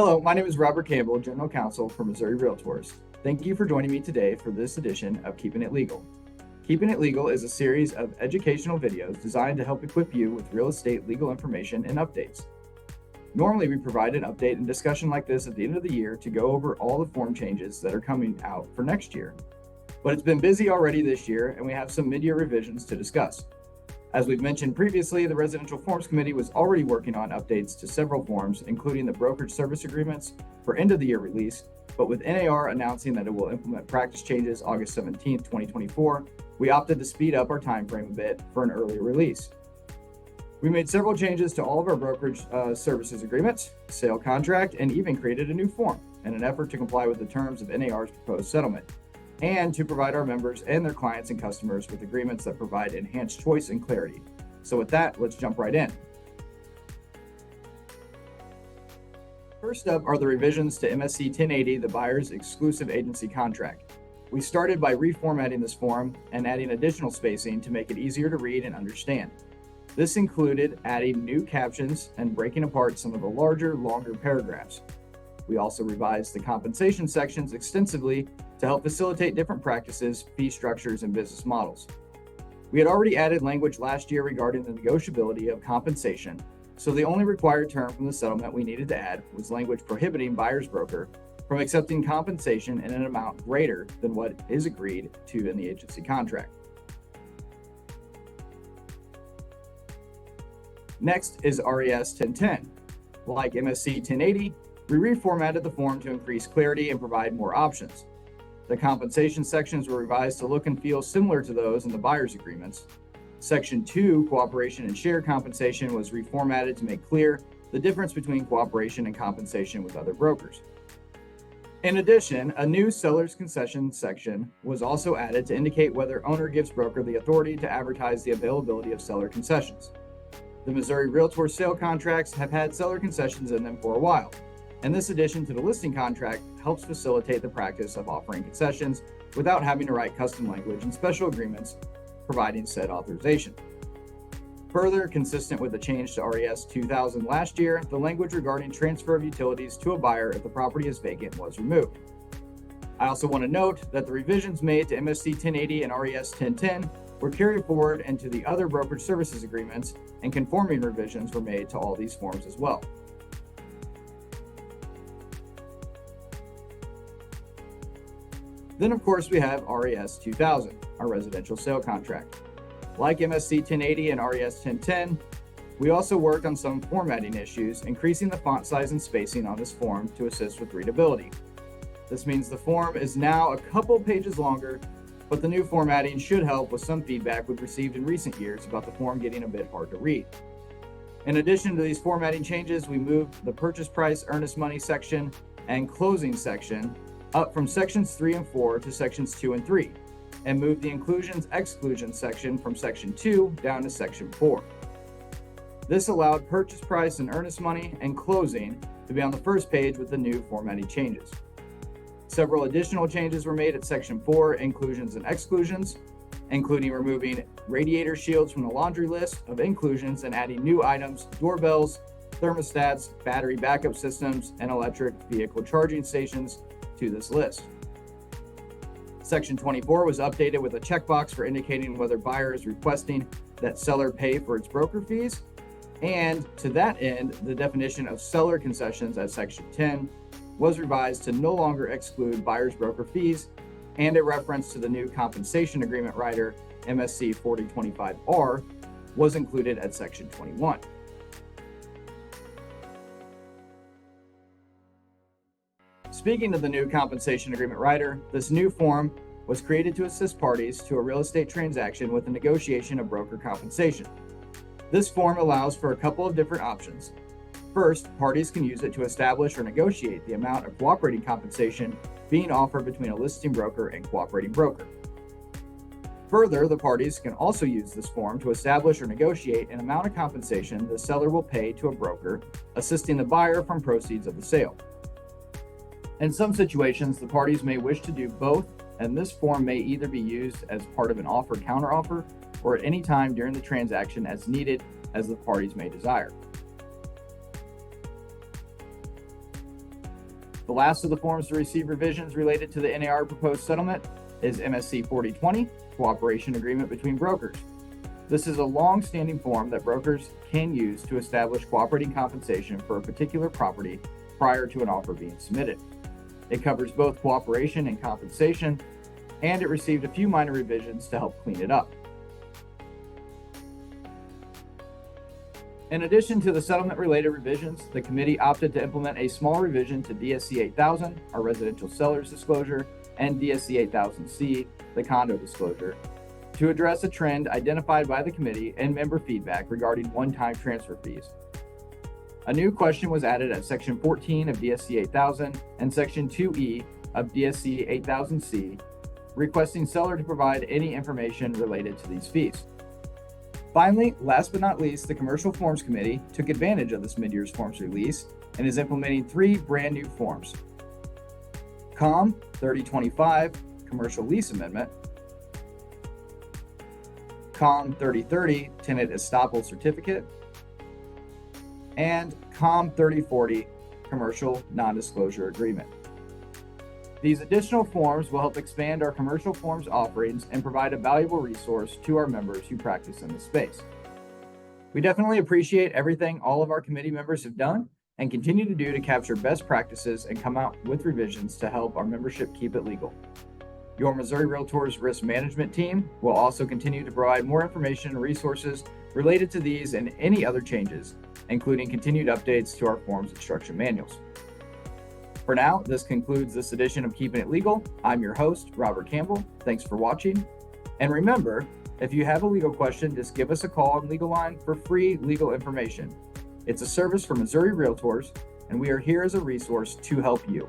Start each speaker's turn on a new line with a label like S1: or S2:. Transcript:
S1: Hello, my name is Robert Campbell, General Counsel for Missouri Realtors. Thank you for joining me today for this edition of Keeping It Legal. Keeping It Legal is a series of educational videos designed to help equip you with real estate legal information and updates. Normally, we provide an update and discussion like this at the end of the year to go over all the form changes that are coming out for next year. But it's been busy already this year, and we have some mid-year revisions to discuss. As we've mentioned previously, the Residential Forms Committee was already working on updates to several forms, including the brokerage service agreements for end-of-the-year release, but with NAR announcing that it will implement practice changes August 17, 2024, we opted to speed up our time frame a bit for an earlier release. We made several changes to all of our brokerage services agreements, sale contract, and even created a new form in an effort to comply with the terms of NAR's proposed settlement, and to provide our members and their clients and customers with agreements that provide enhanced choice and clarity. So with that, let's jump right in. First up are the revisions to MSC 1080, the buyer's exclusive agency contract. We started by reformatting this form and adding additional spacing to make it easier to read and understand. This included adding new captions and breaking apart some of the longer paragraphs. We also revised the compensation sections extensively to help facilitate different practices, fee structures, and business models. We had already added language last year regarding the negotiability of compensation, so the only required term from the settlement we needed to add was language prohibiting buyer's broker from accepting compensation in an amount greater than what is agreed to in the agency contract. Next is RES 1010. Like MSC 1080, we reformatted the form to increase clarity and provide more options. The compensation sections were revised to look and feel similar to those in the buyer's agreements. Section 2, cooperation and share compensation, was reformatted to make clear the difference between cooperation and compensation with other brokers. In addition, a new seller's concession section was also added to indicate whether owner gives broker the authority to advertise the availability of seller concessions. The Missouri Realtor sale contracts have had seller concessions in them for a while, and this addition to the listing contract helps facilitate the practice of offering concessions without having to write custom language and special agreements providing said authorization. Further, consistent with the change to RES 2000 last year, the language regarding transfer of utilities to a buyer if the property is vacant was removed. I also want to note that the revisions made to MSC 1080 and RES 1010 were carried forward into the other brokerage services agreements, and conforming revisions were made to all these forms as well. Then, of course, we have RES 2000, our residential sale contract. Like MSC 1080 and RES 1010, we also worked on some formatting issues, increasing the font size and spacing on this form to assist with readability. This means the form is now a couple pages longer, but the new formatting should help with some feedback we've received in recent years about the form getting a bit hard to read. In addition to these formatting changes, we moved the purchase price, earnest money section, and closing section up from sections 3 and 4 to sections 2 and 3, and moved the inclusions/exclusions section from section 2 down to section 4. This allowed purchase price and earnest money and closing to be on the first page with the new formatting changes. Several additional changes were made at section 4, inclusions and exclusions, including removing radiator shields from the laundry list of inclusions and adding new items, doorbells, thermostats, battery backup systems, and electric vehicle charging stations to this list. Section 24 was updated with a checkbox for indicating whether buyer is requesting that seller pay for its broker fees. And to that end, the definition of seller concessions at section 10 was revised to no longer exclude buyer's broker fees, and a reference to the new compensation agreement rider, MSC 4025R, was included at section 21. Speaking of the new compensation agreement rider, this new form was created to assist parties to a real estate transaction with the negotiation of broker compensation. This form allows for a couple of different options. First, parties can use it to establish or negotiate the amount of cooperating compensation being offered between a listing broker and cooperating broker. Further, the parties can also use this form to establish or negotiate an amount of compensation the seller will pay to a broker, assisting the buyer from proceeds of the sale. In some situations, the parties may wish to do both, and this form may either be used as part of an offer-counteroffer or at any time during the transaction as needed, as the parties may desire. The last of the forms to receive revisions related to the NAR proposed settlement is MSC 4020, Cooperation Agreement between Brokers. This is a long-standing form that brokers can use to establish cooperating compensation for a particular property prior to an offer being submitted. It covers both cooperation and compensation, and it received a few minor revisions to help clean it up. In addition to the settlement-related revisions, the committee opted to implement a small revision to DSC 8000, our residential seller's disclosure, and DSC 8000C, the condo disclosure, to address a trend identified by the committee and member feedback regarding one-time transfer fees. A new question was added at Section 14 of DSC 8000 and Section 2E of DSC 8000C, requesting seller to provide any information related to these fees. Finally, last but not least, the Commercial Forms Committee took advantage of this mid-year's forms release and is implementing 3 brand new forms. COM 3025, Commercial Lease Amendment, COM 3030, Tenant Estoppel Certificate, and COM 3040, Commercial Non-Disclosure Agreement. These additional forms will help expand our commercial forms offerings and provide a valuable resource to our members who practice in this space. We definitely appreciate everything all of our committee members have done and continue to do to capture best practices and come out with revisions to help our membership keep it legal. Your Missouri Realtors Risk Management team will also continue to provide more information and resources related to these and any other changes, including continued updates to our forms instruction manuals. For now, this concludes this edition of Keeping It Legal. I'm your host, Robert Campbell. Thanks for watching. And remember, if you have a legal question, just give us a call on Legal Line for free legal information. It's a service for Missouri Realtors, and we are here as a resource to help you.